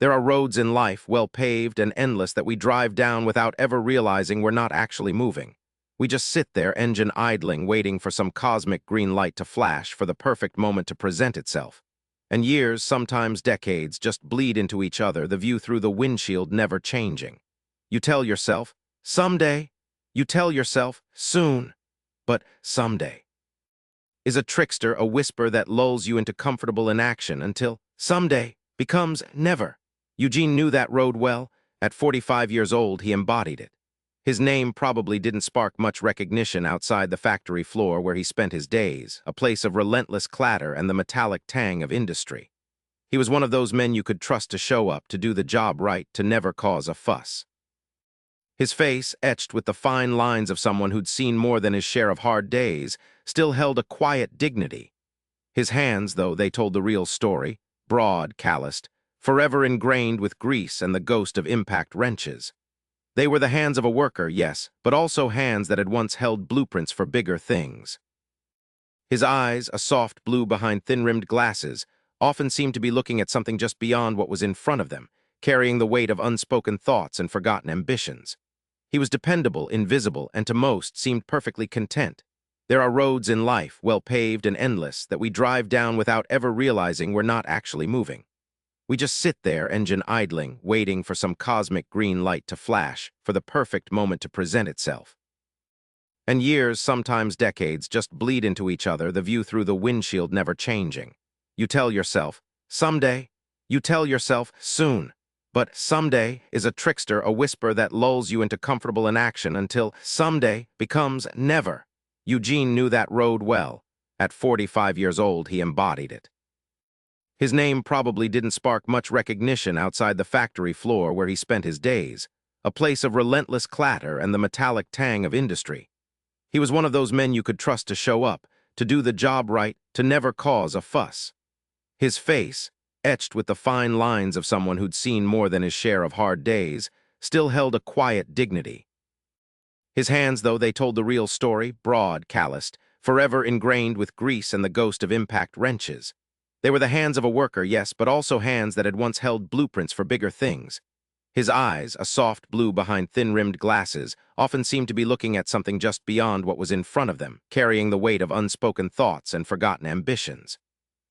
There are roads in life, well-paved and endless, that we drive down without ever realizing we're not actually moving. We just sit there, engine idling, waiting for some cosmic green light to flash, for the perfect moment to present itself. And years, sometimes decades, just bleed into each other, the view through the windshield never changing. You tell yourself, someday. You tell yourself, soon. But someday is a trickster, a whisper that lulls you into comfortable inaction until someday becomes never. Eugene knew that road well. At 45 years old, he embodied it. His name probably didn't spark much recognition outside the factory floor where he spent his days, a place of relentless clatter and the metallic tang of industry. He was one of those men you could trust to show up, to do the job right, to never cause a fuss. His face, etched with the fine lines of someone who'd seen more than his share of hard days, still held a quiet dignity. His hands, though, they told the real story, broad, calloused, forever ingrained with grease and the ghost of impact wrenches. They were the hands of a worker, yes, but also hands that had once held blueprints for bigger things. His eyes, a soft blue behind thin-rimmed glasses, often seemed to be looking at something just beyond what was in front of them, carrying the weight of unspoken thoughts and forgotten ambitions. He was dependable, invisible, and to most seemed perfectly content. There are roads in life, well-paved and endless, that we drive down without ever realizing we're not actually moving. We just sit there, engine idling, waiting for some cosmic green light to flash, for the perfect moment to present itself. And years, sometimes decades, just bleed into each other, the view through the windshield never changing. You tell yourself, someday. You tell yourself, soon. But someday is a trickster, a whisper that lulls you into comfortable inaction until someday becomes never. Eugene knew that road well. At 45 years old, he embodied it. His name probably didn't spark much recognition outside the factory floor where he spent his days, a place of relentless clatter and the metallic tang of industry. He was one of those men you could trust to show up, to do the job right, to never cause a fuss. His face, etched with the fine lines of someone who'd seen more than his share of hard days, still held a quiet dignity. His hands, though, they told the real story, broad, calloused, forever ingrained with grease and the ghost of impact wrenches. They were the hands of a worker, yes, but also hands that had once held blueprints for bigger things. His eyes, a soft blue behind thin-rimmed glasses, often seemed to be looking at something just beyond what was in front of them, carrying the weight of unspoken thoughts and forgotten ambitions.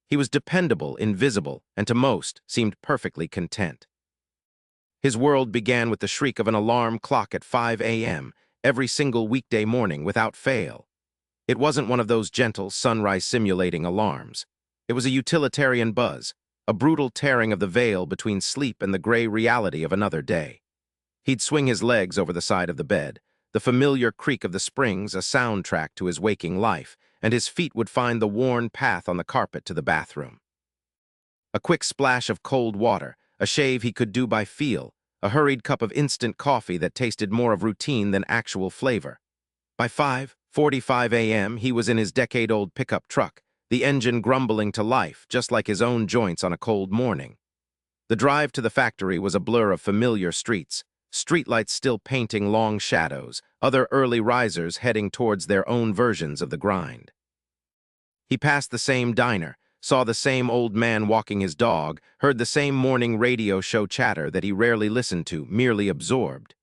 He was dependable, invisible, and to most seemed perfectly content. His world began with the shriek of an alarm clock at 5 a.m., every single weekday morning without fail. It wasn't one of those gentle, sunrise-simulating alarms. It was a utilitarian buzz, a brutal tearing of the veil between sleep and the gray reality of another day. He'd swing his legs over the side of the bed, the familiar creak of the springs a soundtrack to his waking life, and his feet would find the worn path on the carpet to the bathroom. A quick splash of cold water, a shave he could do by feel, a hurried cup of instant coffee that tasted more of routine than actual flavor. By 5:45 a.m., he was in his decade-old pickup truck, the engine grumbling to life, just like his own joints on a cold morning. The drive to the factory was a blur of familiar streets, streetlights still painting long shadows, other early risers heading towards their own versions of the grind. He passed the same diner, saw the same old man walking his dog, heard the same morning radio show chatter that he rarely listened to, merely absorbed.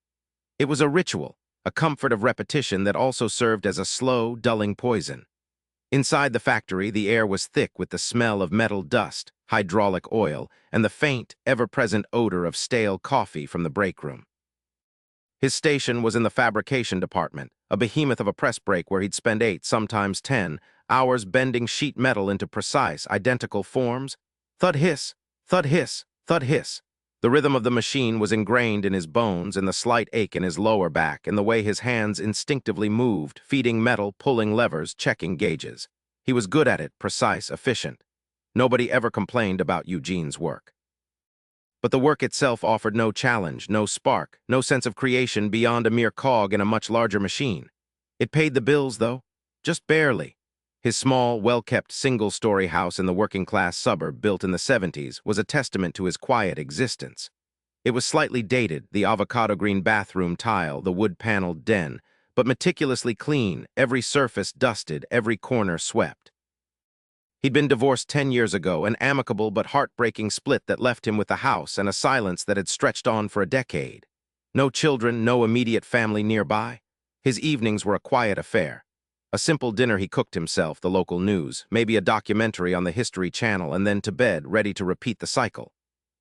It was a ritual, a comfort of repetition that also served as a slow, dulling poison. Inside the factory, the air was thick with the smell of metal dust, hydraulic oil, and the faint, ever-present odor of stale coffee from the break room. His station was in the fabrication department, a behemoth of a press break where he'd spend 8, sometimes 10, hours bending sheet metal into precise, identical forms. Thud hiss, thud hiss, thud hiss. The rhythm of the machine was ingrained in his bones, in the slight ache in his lower back, in the way his hands instinctively moved, feeding metal, pulling levers, checking gauges. He was good at it, precise, efficient. Nobody ever complained about Eugene's work. But the work itself offered no challenge, no spark, no sense of creation beyond a mere cog in a much larger machine. It paid the bills, though, just barely. His small, well-kept single-story house in the working-class suburb built in the 70s was a testament to his quiet existence. It was slightly dated, the avocado-green bathroom tile, the wood-paneled den, but meticulously clean, every surface dusted, every corner swept. He'd been divorced 10 years ago, an amicable but heartbreaking split that left him with the house and a silence that had stretched on for a decade. No children, no immediate family nearby. His evenings were a quiet affair. A simple dinner he cooked himself, the local news, maybe a documentary on the History Channel, and then to bed, ready to repeat the cycle.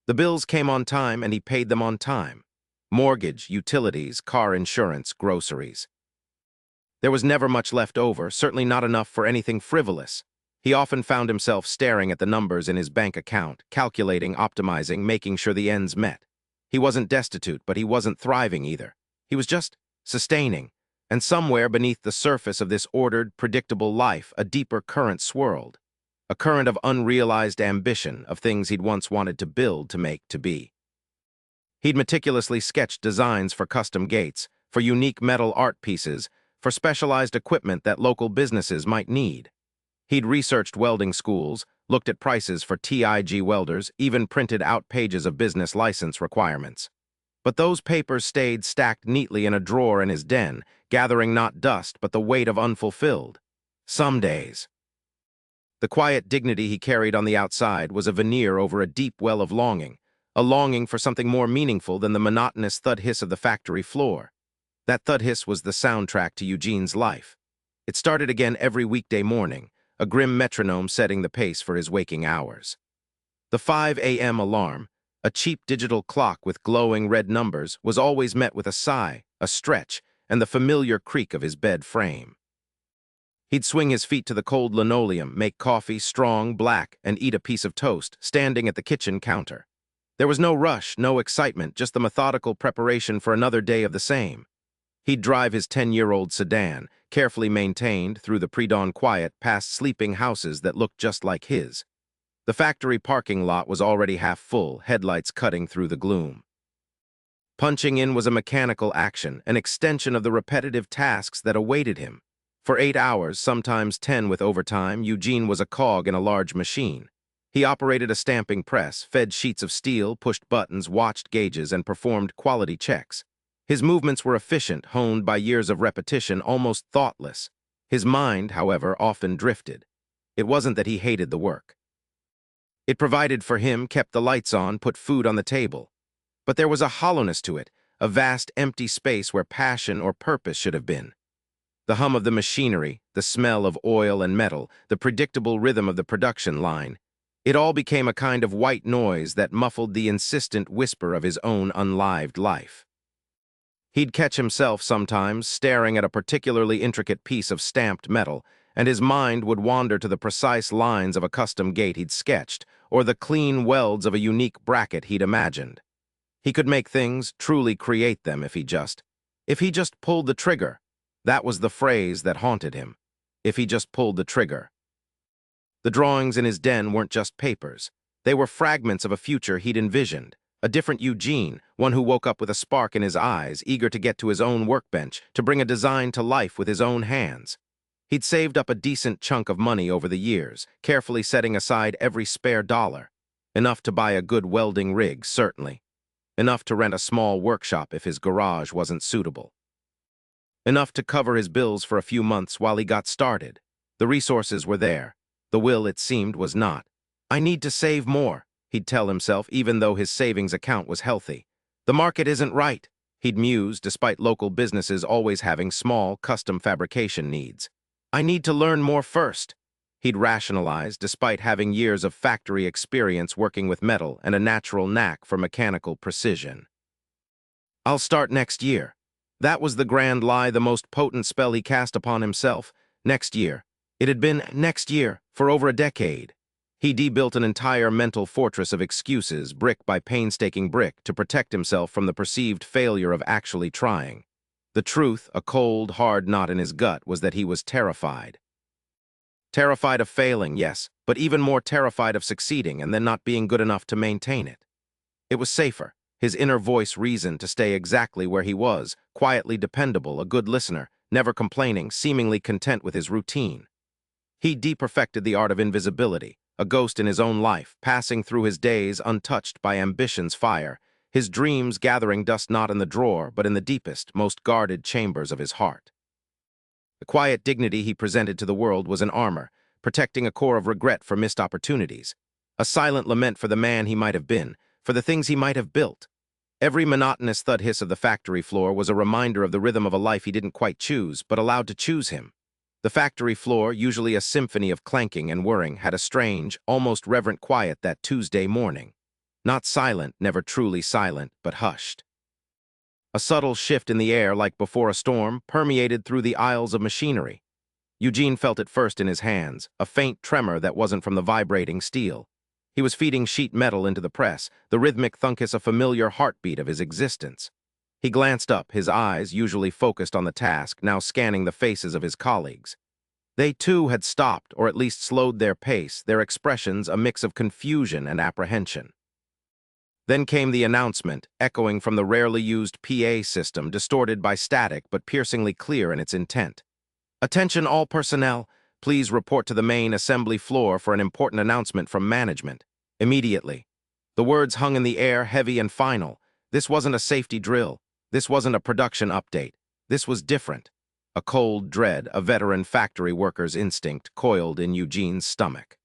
The bills came on time, and he paid them on time. Mortgage, utilities, car insurance, groceries. There was never much left over, certainly not enough for anything frivolous. He often found himself staring at the numbers in his bank account, calculating, optimizing, making sure the ends met. He wasn't destitute, but he wasn't thriving either. He was just sustaining. And somewhere beneath the surface of this ordered, predictable life, a deeper current swirled. A current of unrealized ambition, of things he'd once wanted to build, to make, to be. He'd meticulously sketched designs for custom gates, for unique metal art pieces, for specialized equipment that local businesses might need. He'd researched welding schools, looked at prices for TIG welders, even printed out pages of business license requirements. But those papers stayed stacked neatly in a drawer in his den, gathering not dust but the weight of unfulfilled. Some days. The quiet dignity he carried on the outside was a veneer over a deep well of longing, a longing for something more meaningful than the monotonous thud-hiss of the factory floor. That thud-hiss was the soundtrack to Eugene's life. It started again every weekday morning, a grim metronome setting the pace for his waking hours. The 5 a.m. alarm, a cheap digital clock with glowing red numbers, was always met with a sigh, a stretch, and the familiar creak of his bed frame. He'd swing his feet to the cold linoleum, make coffee, strong, black, and eat a piece of toast, standing at the kitchen counter. There was no rush, no excitement, just the methodical preparation for another day of the same. He'd drive his 10-year-old sedan, carefully maintained, through the pre-dawn quiet, past sleeping houses that looked just like his. The factory parking lot was already half full, headlights cutting through the gloom. Punching in was a mechanical action, an extension of the repetitive tasks that awaited him. For 8 hours, sometimes 10 with overtime, Eugene was a cog in a large machine. He operated a stamping press, fed sheets of steel, pushed buttons, watched gauges, and performed quality checks. His movements were efficient, honed by years of repetition, almost thoughtless. His mind, however, often drifted. It wasn't that he hated the work. It provided for him, kept the lights on, put food on the table. But there was a hollowness to it, a vast empty space where passion or purpose should have been. The hum of the machinery, the smell of oil and metal, the predictable rhythm of the production line, it all became a kind of white noise that muffled the insistent whisper of his own unlived life. He'd catch himself sometimes staring at a particularly intricate piece of stamped metal, and his mind would wander to the precise lines of a custom gate he'd sketched, or the clean welds of a unique bracket he'd imagined. He could make things, truly create them, if he just pulled the trigger. That was the phrase that haunted him. If he just pulled the trigger. The drawings in his den weren't just papers. They were fragments of a future he'd envisioned. A different Eugene, one who woke up with a spark in his eyes, eager to get to his own workbench, to bring a design to life with his own hands. He'd saved up a decent chunk of money over the years, carefully setting aside every spare dollar. Enough to buy a good welding rig, certainly. Enough to rent a small workshop if his garage wasn't suitable. Enough to cover his bills for a few months while he got started. The resources were there. The will, it seemed, was not. I need to save more, he'd tell himself, even though his savings account was healthy. The market isn't right, he'd muse, despite local businesses always having small, custom fabrication needs. I need to learn more first, he'd rationalize, despite having years of factory experience working with metal and a natural knack for mechanical precision. I'll start next year. That was the grand lie, the most potent spell he cast upon himself. Next year. It had been next year for over a decade. He debuilt an entire mental fortress of excuses, brick by painstaking brick, to protect himself from the perceived failure of actually trying. The truth, a cold, hard knot in his gut, was that he was terrified. Terrified of failing, yes, but even more terrified of succeeding and then not being good enough to maintain it. It was safer. His inner voice reasoned to stay exactly where he was, quietly dependable, a good listener, never complaining, seemingly content with his routine. He de-perfected the art of invisibility, a ghost in his own life, passing through his days untouched by ambition's fire, his dreams gathering dust not in the drawer, but in the deepest, most guarded chambers of his heart. The quiet dignity he presented to the world was an armor, protecting a core of regret for missed opportunities. A silent lament for the man he might have been, for the things he might have built. Every monotonous thud hiss of the factory floor was a reminder of the rhythm of a life he didn't quite choose, but allowed to choose him. The factory floor, usually a symphony of clanking and whirring, had a strange, almost reverent quiet that Tuesday morning. Not silent, never truly silent, but hushed. A subtle shift in the air, like before a storm, permeated through the aisles of machinery. Eugene felt it first in his hands, a faint tremor that wasn't from the vibrating steel. He was feeding sheet metal into the press, the rhythmic thunkus a familiar heartbeat of his existence. He glanced up, his eyes, usually focused on the task, now scanning the faces of his colleagues. They too had stopped, or at least slowed their pace, their expressions a mix of confusion and apprehension. Then came the announcement, echoing from the rarely used PA system, distorted by static but piercingly clear in its intent. "Attention all personnel, please report to the main assembly floor for an important announcement from management. Immediately." The words hung in the air, heavy and final. This wasn't a safety drill. This wasn't a production update. This was different. A cold dread, a veteran factory worker's instinct, coiled in Eugene's stomach.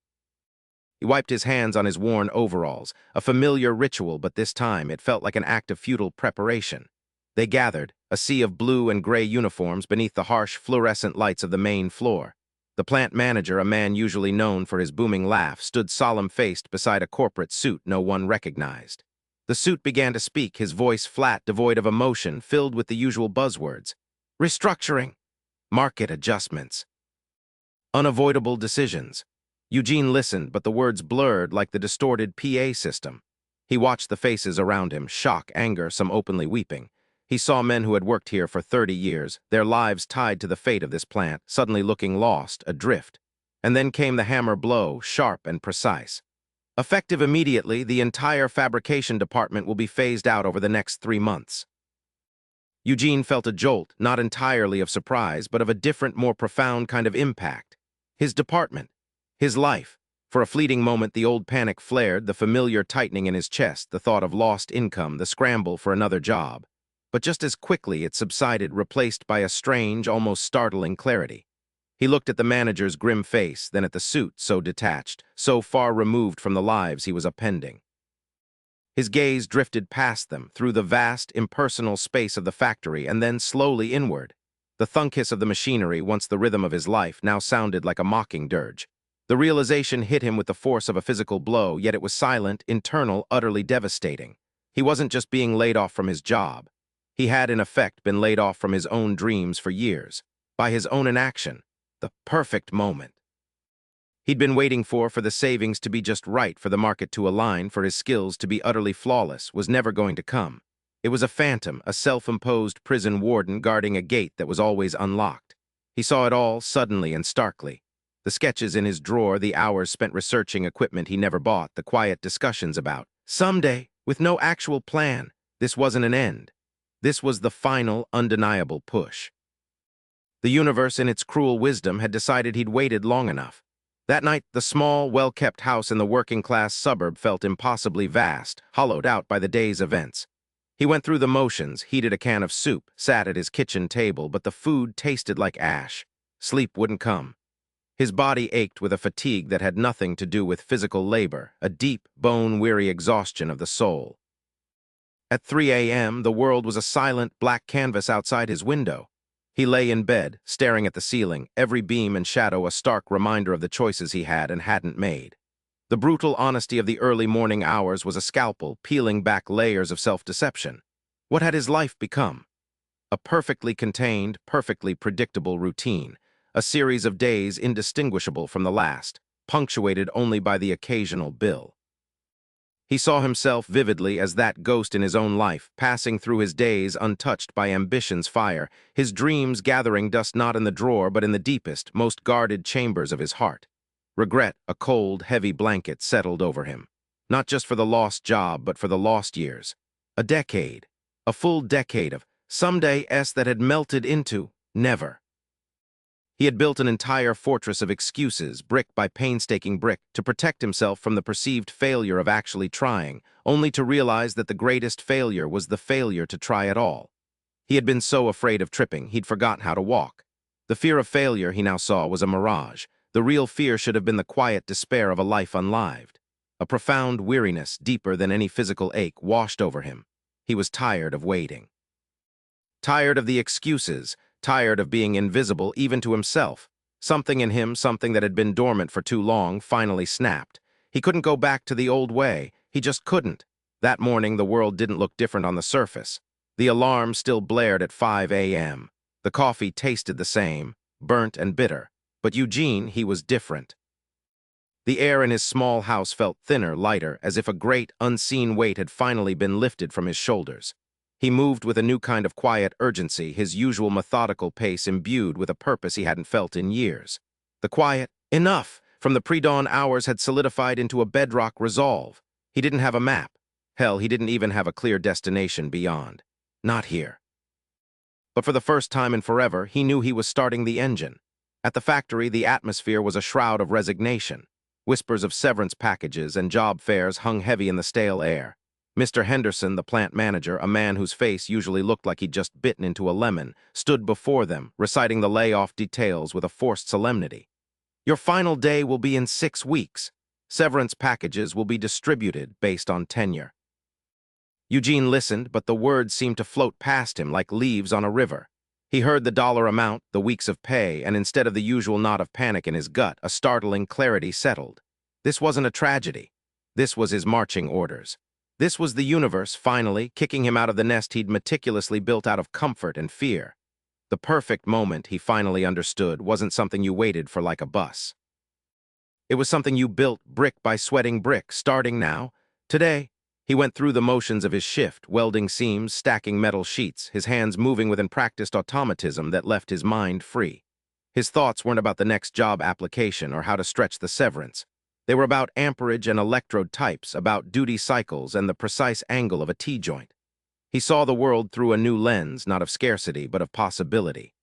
He wiped his hands on his worn overalls, a familiar ritual, but this time it felt like an act of futile preparation. They gathered, a sea of blue and gray uniforms beneath the harsh fluorescent lights of the main floor. The plant manager, a man usually known for his booming laugh, stood solemn-faced beside a corporate suit no one recognized. The suit began to speak, his voice flat, devoid of emotion, filled with the usual buzzwords. Restructuring, market adjustments, unavoidable decisions. Eugene listened, but the words blurred like the distorted PA system. He watched the faces around him, shock, anger, some openly weeping. He saw men who had worked here for 30 years, their lives tied to the fate of this plant, suddenly looking lost, adrift. And then came the hammer blow, sharp and precise. Effective immediately, the entire fabrication department will be phased out over the next 3 months. Eugene felt a jolt, not entirely of surprise, but of a different, more profound kind of impact. His department. His life. For a fleeting moment, the old panic flared, the familiar tightening in his chest, the thought of lost income, the scramble for another job. But just as quickly it subsided, replaced by a strange, almost startling clarity. He looked at the manager's grim face, then at the suit, so detached, so far removed from the lives he was upending. His gaze drifted past them, through the vast, impersonal space of the factory, and then slowly inward. The thunk hiss of the machinery, once the rhythm of his life, now sounded like a mocking dirge. The realization hit him with the force of a physical blow, yet it was silent, internal, utterly devastating. He wasn't just being laid off from his job. He had, in effect, been laid off from his own dreams for years, by his own inaction, the perfect moment. He'd been waiting for the savings to be just right, for the market to align, for his skills to be utterly flawless, was never going to come. It was a phantom, a self-imposed prison warden guarding a gate that was always unlocked. He saw it all, suddenly and starkly. The sketches in his drawer, the hours spent researching equipment he never bought, the quiet discussions about someday, with no actual plan. This wasn't an end. This was the final, undeniable push. The universe, in its cruel wisdom, had decided he'd waited long enough. That night, the small, well-kept house in the working-class suburb felt impossibly vast, hollowed out by the day's events. He went through the motions, heated a can of soup, sat at his kitchen table, but the food tasted like ash. Sleep wouldn't come. His body ached with a fatigue that had nothing to do with physical labor, a deep, bone-weary exhaustion of the soul. At 3 a.m., the world was a silent, black canvas outside his window. He lay in bed, staring at the ceiling, every beam and shadow a stark reminder of the choices he had and hadn't made. The brutal honesty of the early morning hours was a scalpel, peeling back layers of self-deception. What had his life become? A perfectly contained, perfectly predictable routine, a series of days indistinguishable from the last, punctuated only by the occasional bill. He saw himself vividly as that ghost in his own life, passing through his days untouched by ambition's fire, his dreams gathering dust not in the drawer but in the deepest, most guarded chambers of his heart. Regret, a cold, heavy blanket, settled over him. Not just for the lost job, but for the lost years. A decade. A full decade of someday-s that had melted into never. He had built an entire fortress of excuses, brick by painstaking brick, to protect himself from the perceived failure of actually trying, only to realize that the greatest failure was the failure to try at all. He had been so afraid of tripping, he'd forgotten how to walk. The fear of failure, he now saw, was a mirage, The real fear should have been the quiet despair of a life unlived. A profound weariness, deeper than any physical ache, washed over him. He was tired of waiting. Tired of the excuses, tired of being invisible even to himself. Something in him, something that had been dormant for too long, finally snapped. He couldn't go back to the old way. He just couldn't. That morning, the world didn't look different on the surface. The alarm still blared at 5 a.m. The coffee tasted the same, burnt and bitter. But Eugene, he was different. The air in his small house felt thinner, lighter, as if a great, unseen weight had finally been lifted from his shoulders. He moved with a new kind of quiet urgency, his usual methodical pace imbued with a purpose he hadn't felt in years. The quiet, enough, from the pre-dawn hours had solidified into a bedrock resolve. He didn't have a map. Hell, he didn't even have a clear destination beyond. Not here. But for the first time in forever, he knew he was starting the engine. At the factory, the atmosphere was a shroud of resignation. Whispers of severance packages and job fairs hung heavy in the stale air. Mr. Henderson, the plant manager, a man whose face usually looked like he'd just bitten into a lemon, stood before them, reciting the layoff details with a forced solemnity. Your final day will be in 6 weeks. Severance packages will be distributed based on tenure. Eugene listened, but the words seemed to float past him like leaves on a river. He heard the dollar amount, the weeks of pay, and instead of the usual knot of panic in his gut, a startling clarity settled. This wasn't a tragedy. This was his marching orders. This was the universe, finally, kicking him out of the nest he'd meticulously built out of comfort and fear. The perfect moment, he finally understood, wasn't something you waited for like a bus. It was something you built brick by sweating brick, starting now, today. He went through the motions of his shift, welding seams, stacking metal sheets, his hands moving with an practiced automatism that left his mind free. His thoughts weren't about the next job application or how to stretch the severance. They were about amperage and electrode types, about duty cycles and the precise angle of a T-joint. He saw the world through a new lens, not of scarcity, but of possibility.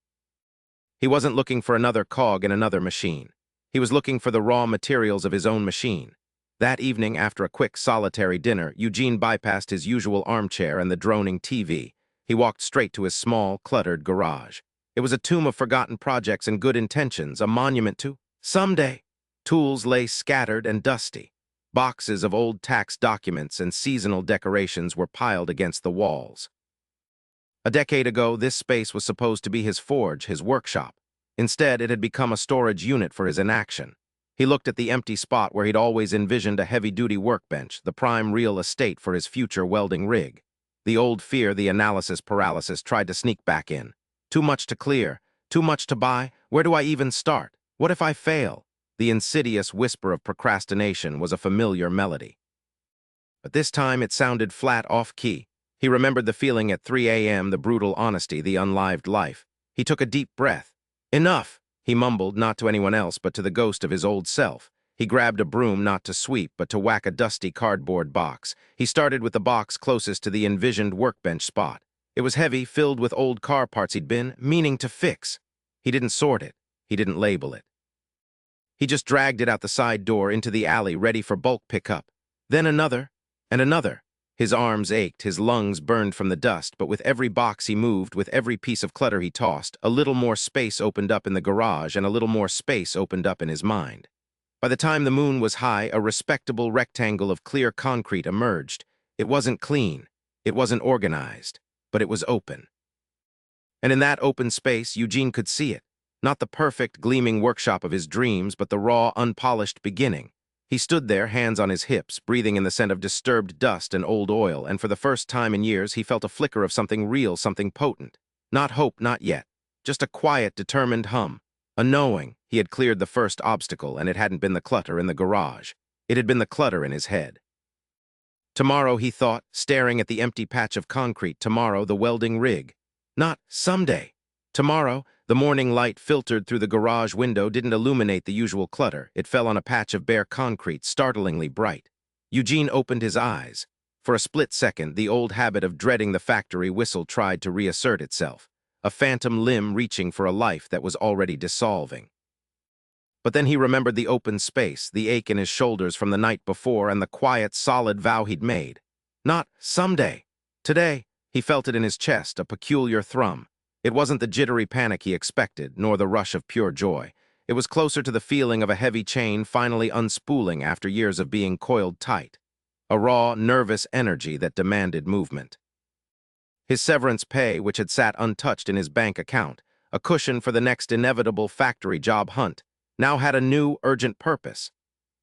He wasn't looking for another cog in another machine. He was looking for the raw materials of his own machine. That evening, after a quick, solitary dinner, Eugene bypassed his usual armchair and the droning TV. He walked straight to his small, cluttered garage. It was a tomb of forgotten projects and good intentions, a monument to someday. Tools lay scattered and dusty. Boxes of old tax documents and seasonal decorations were piled against the walls. A decade ago, this space was supposed to be his forge, his workshop. Instead, it had become a storage unit for his inaction. He looked at the empty spot where he'd always envisioned a heavy-duty workbench, the prime real estate for his future welding rig. The old fear, the analysis paralysis, tried to sneak back in. Too much to clear, too much to buy, where do I even start? What if I fail? The insidious whisper of procrastination was a familiar melody. But this time it sounded flat off-key. He remembered the feeling at 3 a.m., the brutal honesty, the unlived life. He took a deep breath. Enough! He mumbled, not to anyone else, but to the ghost of his old self. He grabbed a broom not to sweep, but to whack a dusty cardboard box. He started with the box closest to the envisioned workbench spot. It was heavy, filled with old car parts he'd been meaning to fix. He didn't sort it. He didn't label it. He just dragged it out the side door into the alley, ready for bulk pickup. Then another, and another. His arms ached, his lungs burned from the dust, but with every box he moved, with every piece of clutter he tossed, a little more space opened up in the garage and a little more space opened up in his mind. By the time the moon was high, a respectable rectangle of clear concrete emerged. It wasn't clean, it wasn't organized, but it was open. And in that open space, Eugene could see it. Not the perfect, gleaming workshop of his dreams, but the raw, unpolished beginning. He stood there, hands on his hips, breathing in the scent of disturbed dust and old oil, and for the first time in years he felt a flicker of something real, something potent. Not hope, not yet. Just a quiet, determined hum. A knowing. He had cleared the first obstacle, and it hadn't been the clutter in the garage. It had been the clutter in his head. Tomorrow, he thought, staring at the empty patch of concrete, tomorrow the welding rig. Not someday. Tomorrow, the morning light filtered through the garage window didn't illuminate the usual clutter. It fell on a patch of bare concrete, startlingly bright. Eugene opened his eyes. For a split second, the old habit of dreading the factory whistle tried to reassert itself, a phantom limb reaching for a life that was already dissolving. But then he remembered the open space, the ache in his shoulders from the night before, and the quiet, solid vow he'd made. Not someday. Today, he felt it in his chest, a peculiar thrum. It wasn't the jittery panic he expected, nor the rush of pure joy. It was closer to the feeling of a heavy chain finally unspooling after years of being coiled tight. A raw, nervous energy that demanded movement. His severance pay, which had sat untouched in his bank account, a cushion for the next inevitable factory job hunt, now had a new, urgent purpose.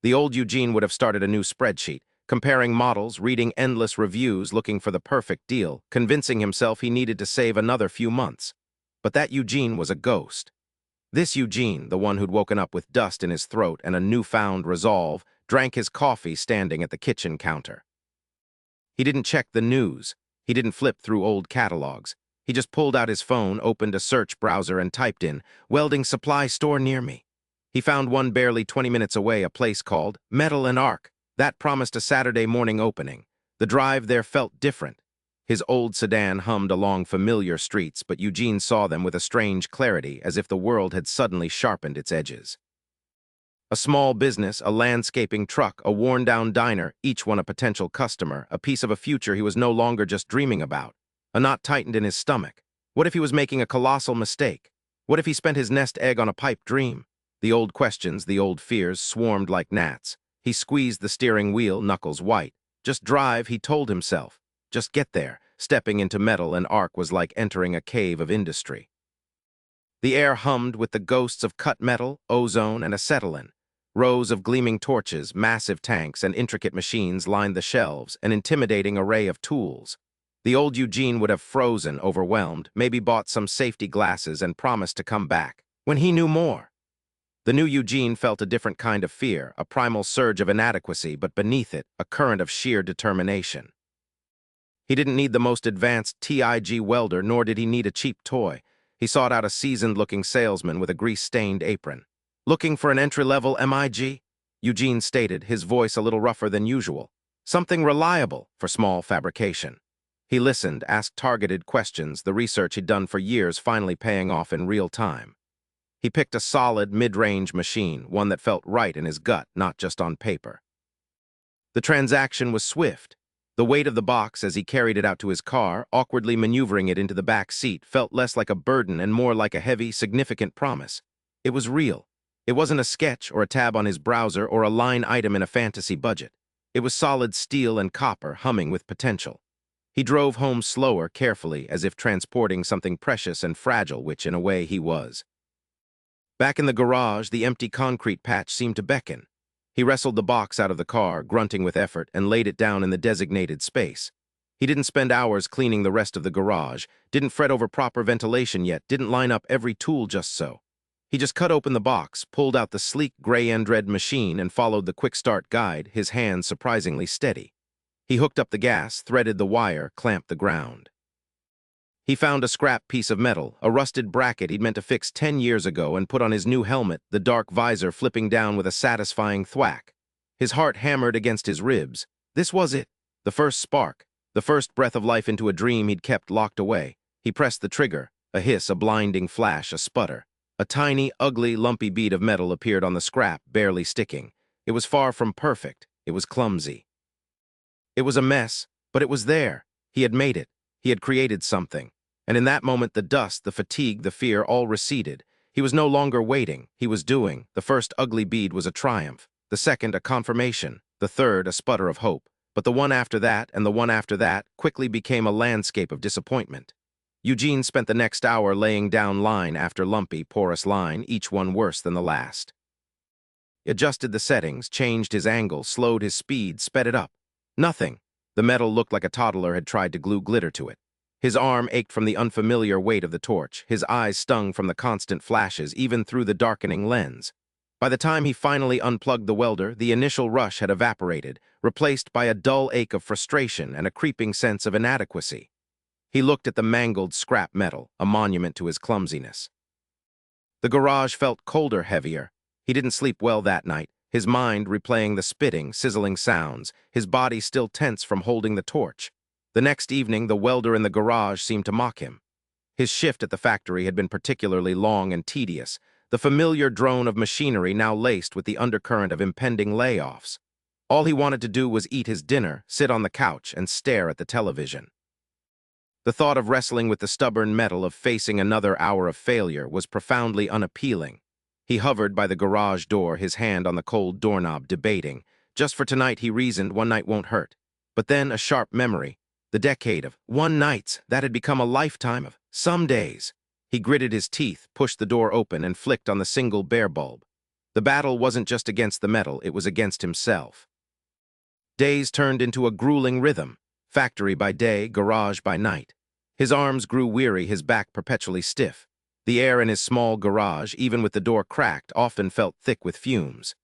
The old Eugene would have started a new spreadsheet, comparing models, reading endless reviews, looking for the perfect deal, convincing himself he needed to save another few months. But that Eugene was a ghost. This Eugene, the one who'd woken up with dust in his throat and a newfound resolve, drank his coffee standing at the kitchen counter. He didn't check the news. He didn't flip through old catalogs. He just pulled out his phone, opened a search browser, and typed in, "Welding supply store near me." He found one barely 20 minutes away, a place called Metal and Arc. That promised a Saturday morning opening. The drive there felt different. His old sedan hummed along familiar streets, but Eugene saw them with a strange clarity, as if the world had suddenly sharpened its edges. A small business, a landscaping truck, a worn-down diner, each one a potential customer, a piece of a future he was no longer just dreaming about. A knot tightened in his stomach. What if he was making a colossal mistake? What if he spent his nest egg on a pipe dream? The old questions, the old fears, swarmed like gnats. He squeezed the steering wheel, knuckles white. Just drive, he told himself. Just get there. Stepping into Metal and Arc was like entering a cave of industry. The air hummed with the ghosts of cut metal, ozone, and acetylene. Rows of gleaming torches, massive tanks, and intricate machines lined the shelves, an intimidating array of tools. The old Eugene would have frozen, overwhelmed, maybe bought some safety glasses and promised to come back, when he knew more. The new Eugene felt a different kind of fear, a primal surge of inadequacy, but beneath it, a current of sheer determination. He didn't need the most advanced TIG welder, nor did he need a cheap toy. He sought out a seasoned-looking salesman with a grease-stained apron. "Looking for an entry-level MIG?" Eugene stated, his voice a little rougher than usual. "Something reliable for small fabrication." He listened, asked targeted questions, the research he'd done for years finally paying off in real time. He picked a solid, mid-range machine, one that felt right in his gut, not just on paper. The transaction was swift. The weight of the box as he carried it out to his car, awkwardly maneuvering it into the back seat, felt less like a burden and more like a heavy, significant promise. It was real. It wasn't a sketch or a tab on his browser or a line item in a fantasy budget. It was solid steel and copper, humming with potential. He drove home slower, carefully, as if transporting something precious and fragile, which, in a way, he was. Back in the garage, the empty concrete patch seemed to beckon. He wrestled the box out of the car, grunting with effort, and laid it down in the designated space. He didn't spend hours cleaning the rest of the garage, didn't fret over proper ventilation yet, didn't line up every tool just so. He just cut open the box, pulled out the sleek gray Andred machine, and followed the quick start guide, his hands surprisingly steady. He hooked up the gas, threaded the wire, clamped the ground. He found a scrap piece of metal, a rusted bracket he'd meant to fix 10 years ago, and put on his new helmet, the dark visor flipping down with a satisfying thwack. His heart hammered against his ribs. This was it. The first spark. The first breath of life into a dream he'd kept locked away. He pressed the trigger. A hiss, a blinding flash, a sputter. A tiny, ugly, lumpy bead of metal appeared on the scrap, barely sticking. It was far from perfect. It was clumsy. It was a mess, but it was there. He had made it. He had created something. And in that moment, the dust, the fatigue, the fear all receded. He was no longer waiting. He was doing. The first ugly bead was a triumph. The second, a confirmation. The third, a sputter of hope. But the one after that, and the one after that, quickly became a landscape of disappointment. Eugene spent the next hour laying down line after lumpy, porous line, each one worse than the last. He adjusted the settings, changed his angle, slowed his speed, sped it up. Nothing. The metal looked like a toddler had tried to glue glitter to it. His arm ached from the unfamiliar weight of the torch. His eyes stung from the constant flashes, even through the darkening lens. By the time he finally unplugged the welder, the initial rush had evaporated, replaced by a dull ache of frustration and a creeping sense of inadequacy. He looked at the mangled scrap metal, a monument to his clumsiness. The garage felt colder, heavier. He didn't sleep well that night, his mind replaying the spitting, sizzling sounds, his body still tense from holding the torch. The next evening, the welder in the garage seemed to mock him. His shift at the factory had been particularly long and tedious, the familiar drone of machinery now laced with the undercurrent of impending layoffs. All he wanted to do was eat his dinner, sit on the couch, and stare at the television. The thought of wrestling with the stubborn metal, of facing another hour of failure, was profoundly unappealing. He hovered by the garage door, his hand on the cold doorknob, debating. Just for tonight, he reasoned, one night won't hurt. But then a sharp memory. The decade of one nights, that had become a lifetime of some days. He gritted his teeth, pushed the door open, and flicked on the single bare bulb. The battle wasn't just against the metal, it was against himself. Days turned into a grueling rhythm. Factory by day, garage by night. His arms grew weary, his back perpetually stiff. The air in his small garage, even with the door cracked, often felt thick with fumes.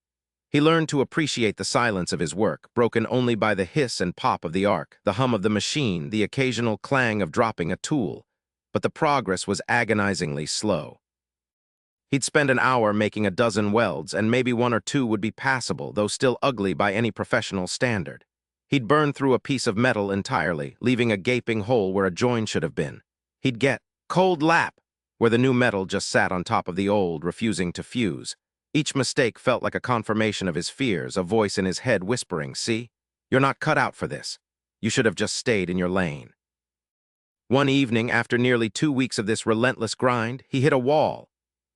He learned to appreciate the silence of his work, broken only by the hiss and pop of the arc, the hum of the machine, the occasional clang of dropping a tool. But the progress was agonizingly slow. He'd spend an hour making a dozen welds, and maybe one or two would be passable, though still ugly by any professional standard. He'd burn through a piece of metal entirely, leaving a gaping hole where a join should have been. He'd get cold lap, where the new metal just sat on top of the old, refusing to fuse. Each mistake felt like a confirmation of his fears, a voice in his head whispering, "See, you're not cut out for this. You should have just stayed in your lane." One evening, after nearly 2 weeks of this relentless grind, he hit a wall.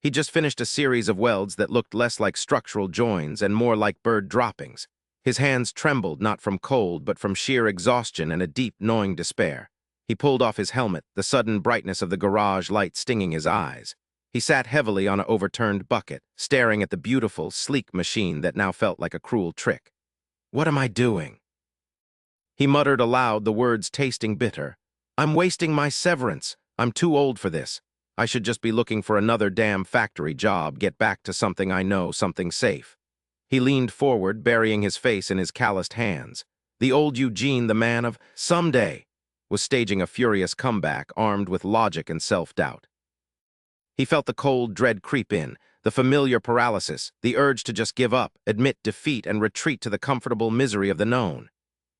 He'd just finished a series of welds that looked less like structural joins and more like bird droppings. His hands trembled, not from cold, but from sheer exhaustion and a deep, gnawing despair. He pulled off his helmet, the sudden brightness of the garage light stinging his eyes. He sat heavily on an overturned bucket, staring at the beautiful, sleek machine that now felt like a cruel trick. "What am I doing?" He muttered aloud, the words tasting bitter. "I'm wasting my severance. I'm too old for this. I should just be looking for another damn factory job, get back to something I know, something safe." He leaned forward, burying his face in his calloused hands. The old Eugene, the man of someday, was staging a furious comeback, armed with logic and self-doubt. He felt the cold dread creep in, the familiar paralysis, the urge to just give up, admit defeat, and retreat to the comfortable misery of the known.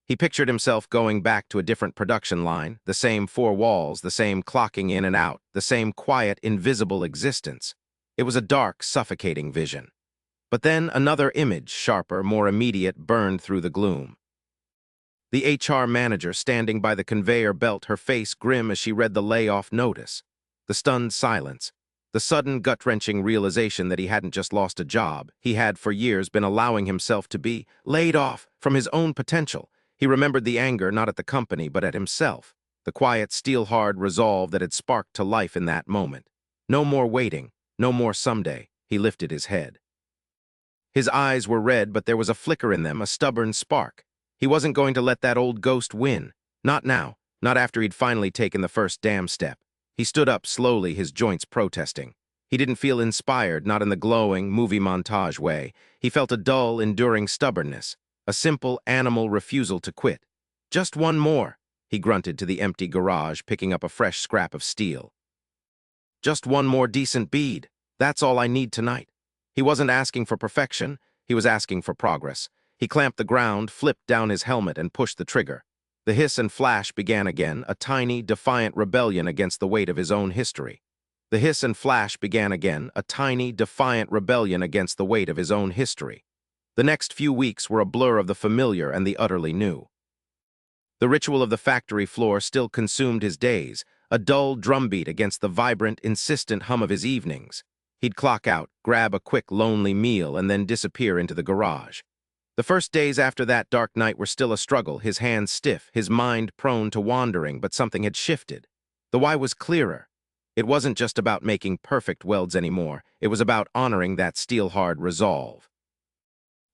He pictured himself going back to a different production line, the same four walls, the same clocking in and out, the same quiet, invisible existence. It was a dark, suffocating vision. But then another image, sharper, more immediate, burned through the gloom. The HR manager standing by the conveyor belt, her face grim as she read the layoff notice. The stunned silence. The sudden gut-wrenching realization that he hadn't just lost a job. He had, for years, been allowing himself to be laid off from his own potential. He remembered the anger not at the company but at himself, the quiet, steel-hard resolve that had sparked to life in that moment. No more waiting, no more someday. He lifted his head. His eyes were red, but there was a flicker in them, a stubborn spark. He wasn't going to let that old ghost win. Not now, not after he'd finally taken the first damn step. He stood up slowly, his joints protesting. He didn't feel inspired, not in the glowing, movie montage way. He felt a dull, enduring stubbornness. A simple, animal refusal to quit. "Just one more," he grunted to the empty garage, picking up a fresh scrap of steel. "Just one more decent bead. That's all I need tonight." He wasn't asking for perfection, he was asking for progress. He clamped the ground, flipped down his helmet, and pushed the trigger. The hiss and flash began again, a tiny, defiant rebellion against the weight of his own history. The hiss and flash began again, a tiny, defiant rebellion against the weight of his own history. The next few weeks were a blur of the familiar and the utterly new. The ritual of the factory floor still consumed his days, a dull drumbeat against the vibrant, insistent hum of his evenings. He'd clock out, grab a quick, lonely meal, and then disappear into the garage. The first days after that dark night were still a struggle, his hands stiff, his mind prone to wandering, but something had shifted. The why was clearer. It wasn't just about making perfect welds anymore, it was about honoring that steel-hard resolve.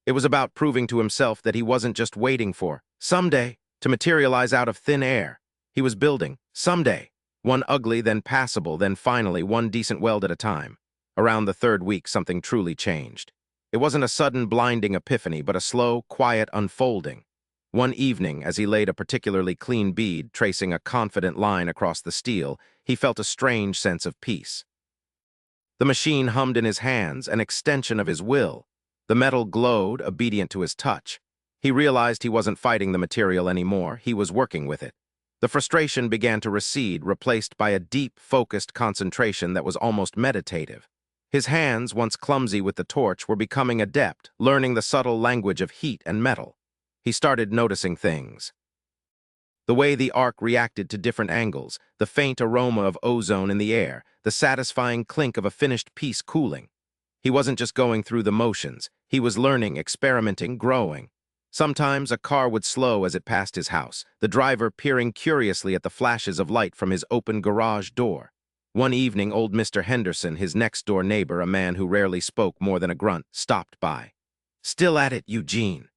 It was about proving to himself that he wasn't just waiting for someday to materialize out of thin air. He was building someday, one ugly, then passable, then finally one decent weld at a time. Around the third week, something truly changed. It wasn't a sudden, blinding epiphany, but a slow, quiet unfolding. One evening, as he laid a particularly clean bead, tracing a confident line across the steel, he felt a strange sense of peace. The machine hummed in his hands, an extension of his will. The metal glowed, obedient to his touch. He realized he wasn't fighting the material anymore, he was working with it. The frustration began to recede, replaced by a deep, focused concentration that was almost meditative. His hands, once clumsy with the torch, were becoming adept, learning the subtle language of heat and metal. He started noticing things. The way the arc reacted to different angles, the faint aroma of ozone in the air, the satisfying clink of a finished piece cooling. He wasn't just going through the motions. He was learning, experimenting, growing. Sometimes a car would slow as it passed his house, the driver peering curiously at the flashes of light from his open garage door. One evening, old Mr. Henderson, his next-door neighbor, a man who rarely spoke more than a grunt, stopped by. "Still at it, Eugene."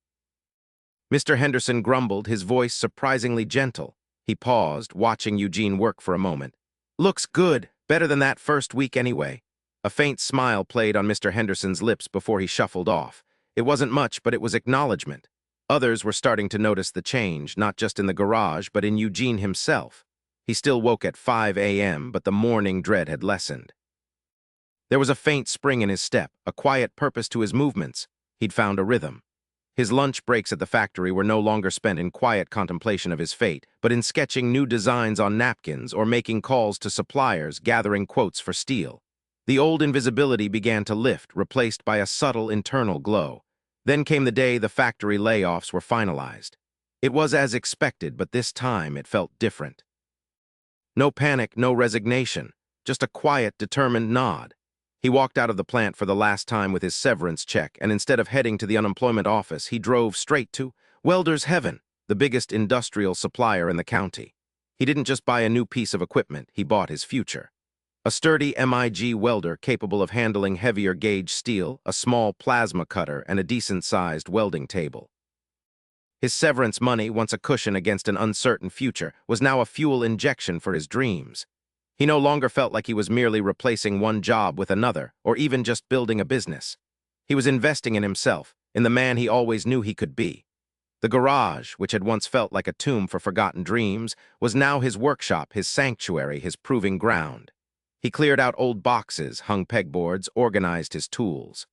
Mr. Henderson grumbled, his voice surprisingly gentle. He paused, watching Eugene work for a moment. "Looks good, better than that first week anyway." A faint smile played on Mr. Henderson's lips before he shuffled off. It wasn't much, but it was acknowledgement. Others were starting to notice the change, not just in the garage, but in Eugene himself. He still woke at 5 a.m., but the morning dread had lessened. There was a faint spring in his step, a quiet purpose to his movements. He'd found a rhythm. His lunch breaks at the factory were no longer spent in quiet contemplation of his fate, but in sketching new designs on napkins or making calls to suppliers, gathering quotes for steel. The old invisibility began to lift, replaced by a subtle internal glow. Then came the day the factory layoffs were finalized. It was as expected, but this time it felt different. No panic, no resignation, just a quiet, determined nod. He walked out of the plant for the last time with his severance check, and instead of heading to the unemployment office, he drove straight to Welder's Heaven, the biggest industrial supplier in the county. He didn't just buy a new piece of equipment, he bought his future. A sturdy MIG welder capable of handling heavier gauge steel, a small plasma cutter, and a decent-sized welding table. His severance money, once a cushion against an uncertain future, was now a fuel injection for his dreams. He no longer felt like he was merely replacing one job with another, or even just building a business. He was investing in himself, in the man he always knew he could be. The garage, which had once felt like a tomb for forgotten dreams, was now his workshop, his sanctuary, his proving ground. He cleared out old boxes, hung pegboards, organized his tools.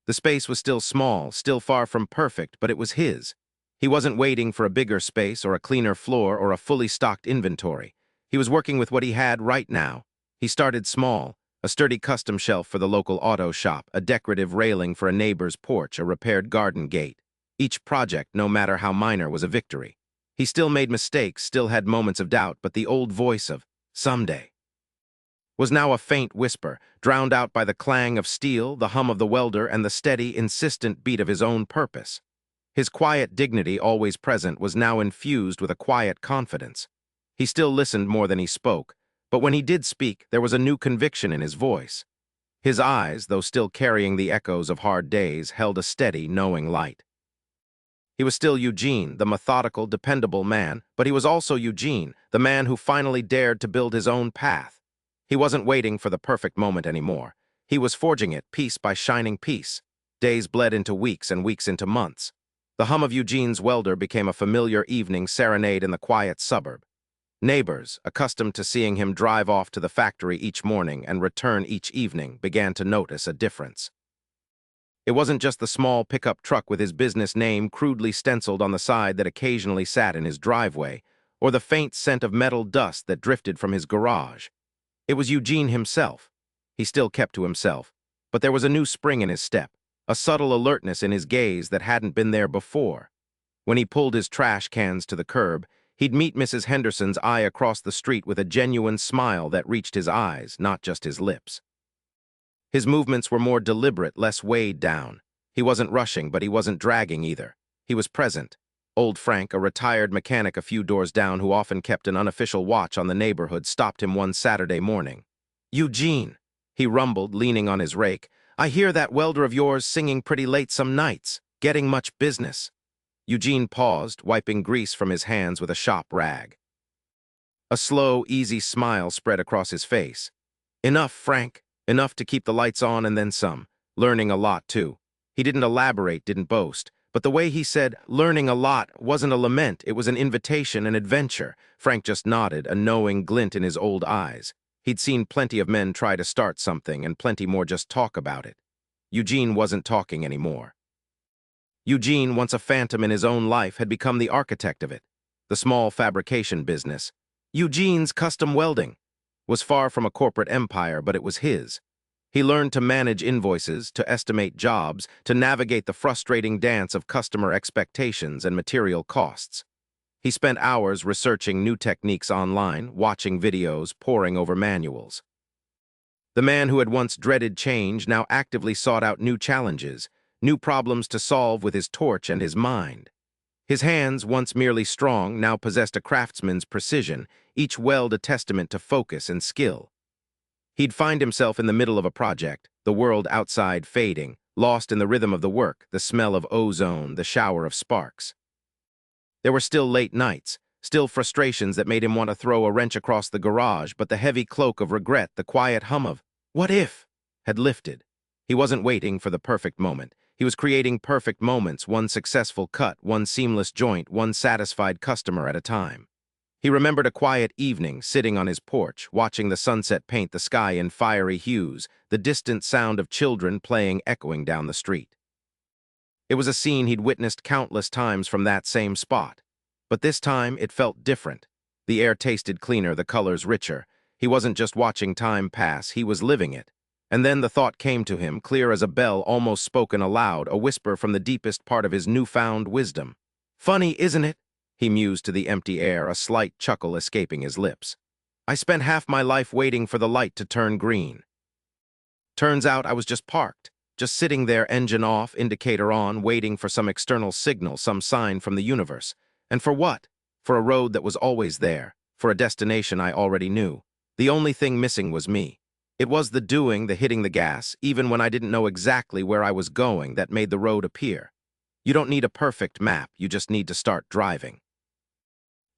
The space was still small, still far from perfect, but it was his. He wasn't waiting for a bigger space or a cleaner floor or a fully stocked inventory. He was working with what he had right now. He started small, a sturdy custom shelf for the local auto shop, a decorative railing for a neighbor's porch, a repaired garden gate. Each project, no matter how minor, was a victory. He still made mistakes, still had moments of doubt, but the old voice of someday was now a faint whisper, drowned out by the clang of steel, the hum of the welder, and the steady, insistent beat of his own purpose. His quiet dignity, always present, was now infused with a quiet confidence. He still listened more than he spoke, but when he did speak, there was a new conviction in his voice. His eyes, though still carrying the echoes of hard days, held a steady, knowing light. He was still Eugene, the methodical, dependable man, but he was also Eugene, the man who finally dared to build his own path. He wasn't waiting for the perfect moment anymore. He was forging it, piece by shining piece. Days bled into weeks and weeks into months. The hum of Eugene's welder became a familiar evening serenade in the quiet suburb. Neighbors, accustomed to seeing him drive off to the factory each morning and return each evening, began to notice a difference. It wasn't just the small pickup truck with his business name crudely stenciled on the side that occasionally sat in his driveway, or the faint scent of metal dust that drifted from his garage. It was Eugene himself. He still kept to himself, but there was a new spring in his step, a subtle alertness in his gaze that hadn't been there before. When he pulled his trash cans to the curb, he'd meet Mrs. Henderson's eye across the street with a genuine smile that reached his eyes, not just his lips. His movements were more deliberate, less weighed down. He wasn't rushing, but he wasn't dragging either. He was present. Old Frank, a retired mechanic a few doors down who often kept an unofficial watch on the neighborhood, stopped him one Saturday morning. "Eugene," he rumbled, leaning on his rake, "I hear that welder of yours singing pretty late some nights. Getting much business?" Eugene paused, wiping grease from his hands with a shop rag. A slow, easy smile spread across his face. "Enough, Frank. Enough to keep the lights on and then some. Learning a lot, too." He didn't elaborate, didn't boast. But the way he said, "learning a lot," wasn't a lament, it was an invitation, an adventure. Frank just nodded, a knowing glint in his old eyes. He'd seen plenty of men try to start something, and plenty more just talk about it. Eugene wasn't talking anymore. Eugene, once a phantom in his own life, had become the architect of it. The small fabrication business, Eugene's Custom Welding, was far from a corporate empire, but it was his. He learned to manage invoices, to estimate jobs, to navigate the frustrating dance of customer expectations and material costs. He spent hours researching new techniques online, watching videos, poring over manuals. The man who had once dreaded change now actively sought out new challenges, new problems to solve with his torch and his mind. His hands, once merely strong, now possessed a craftsman's precision, each weld a testament to focus and skill. He'd find himself in the middle of a project, the world outside fading, lost in the rhythm of the work, the smell of ozone, the shower of sparks. There were still late nights, still frustrations that made him want to throw a wrench across the garage, but the heavy cloak of regret, the quiet hum of, "What if?" had lifted. He wasn't waiting for the perfect moment. He was creating perfect moments, one successful cut, one seamless joint, one satisfied customer at a time. He remembered a quiet evening, sitting on his porch, watching the sunset paint the sky in fiery hues, the distant sound of children playing echoing down the street. It was a scene he'd witnessed countless times from that same spot. But this time, it felt different. The air tasted cleaner, the colors richer. He wasn't just watching time pass, he was living it. And then the thought came to him, clear as a bell almost spoken aloud, a whisper from the deepest part of his newfound wisdom. "Funny, isn't it?" he mused to the empty air, a slight chuckle escaping his lips. "I spent half my life waiting for the light to turn green. Turns out I was just parked, just sitting there, engine off, indicator on, waiting for some external signal, some sign from the universe. And for what? For a road that was always there, for a destination I already knew. The only thing missing was me. It was the doing, the hitting the gas, even when I didn't know exactly where I was going, that made the road appear. You don't need a perfect map, you just need to start driving."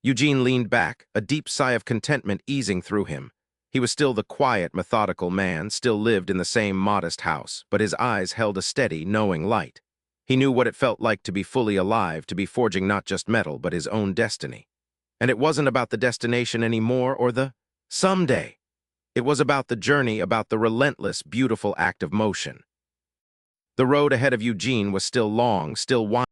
Eugene leaned back, a deep sigh of contentment easing through him. He was still the quiet, methodical man, still lived in the same modest house, but his eyes held a steady, knowing light. He knew what it felt like to be fully alive, to be forging not just metal, but his own destiny. And it wasn't about the destination anymore or the someday. It was about the journey, about the relentless, beautiful act of motion. The road ahead of Eugene was still long, still winding.